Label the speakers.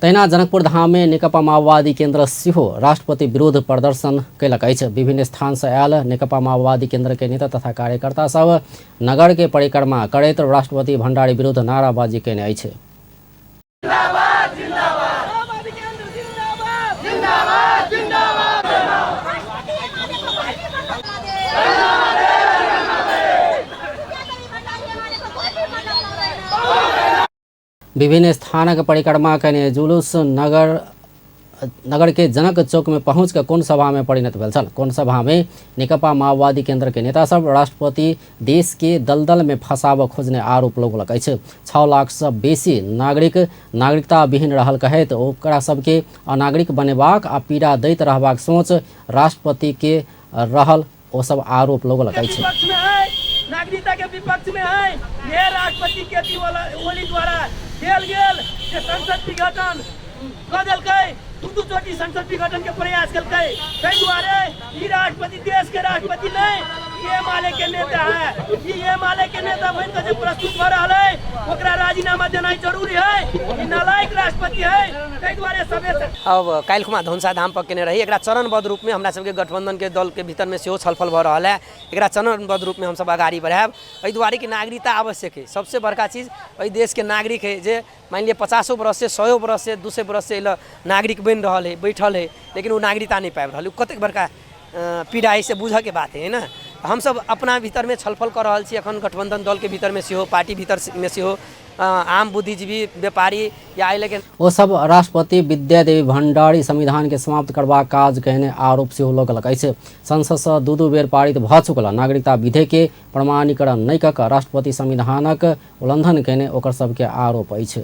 Speaker 1: तहिना जनकपुर धाम में नेकपा माओवादी केन्द्र सेहो राष्ट्रपति विरोध प्रदर्शन कयलक अछि। विभिन्न स्थान से आयल नेकपा माओवादी केन्द्र के नेता तथा कार्यकर्ता सब नगर के परिक्रमा करैत राष्ट्रपति भण्डारी विरुद्ध नाराबाजी कयने अछि। विभिन्न स्थानक परिक्रमा कयने जुलूस नगर के जनक चौक में पहुंच कर कोन सभा में परिणत भेल छल। कोन सभा में नेकपा माओवादी केन्द्र के नेता सब राष्ट्रपति देश के दलदल में फंसाव खोजने आरोप लगौलक अछि। 6 लाख से बेसी नागरिकता विहीन रहल कहैत ओकरा सबके अनागरिक बनेबाक आ पीड़ा दैत रहबाक सोच राष्ट्रपति के रहल ओ सब आरोप लगौलक अछि।
Speaker 2: नागरिकता के विपक्ष में है ये राष्ट्रपति के ओली द्वारा देल गेल जे संसद विघटन क देलकै, दू चोटी संसद विघटन के प्रयास केलकै। ताहि दुआरे ई राष्ट्रपति देश के राष्ट्रपति नहीं, ये माले के नेता है। ये माले के नेता बन के प्रस्तुत भ रहा है, ओकरा राजीनामा देना जरूरी है। ई नालायक राष्ट्रपति है। ताहि दुआरे सबे
Speaker 3: अब काल्हिखुमा धनुषा धाम पर केने रही। एकरा चरणबद्ध रूप में हमरा सबके गठबंधन के दल के भीतर में सेहो छलफल भ रहा है। एकरा चरणबद्ध रूप में हम सब आगाड़ी बढ़ाएब। एहि दुआरे कि नागरिकता आवश्यक है। सबसे बड़का चीज एहि देश के नागरिक है जे मान लिया 50 बरस से 100 बरस से 200 बरस से नागरिक बन रहा है, बैठल है, लेकिन वो नागरिकता नहीं पाबि रहा। कतेक बड़का पीड़ा है से बुझ के बात है ना। हम सब अपना भीतर में छलफल कर रहा छी। अखन गठबंधन दल के भीतर में सेहो, पार्टी भीतर में सेहो आम बुद्धिजीवी व्यापारी या आए, लेकिन
Speaker 1: वो सब राष्ट्रपति विद्यादेवी भण्डारी संविधान के समाप्त करबाक काज कहने आरोप सेहो लगलक अछि। संसद से 2 बेर पारित भ चुकल नागरिकता विधेयक के प्रमाणीकरण नहीं कऽ राष्ट्रपति संविधानक उल्लंघन कहने ओकर सबके आरोप अछि।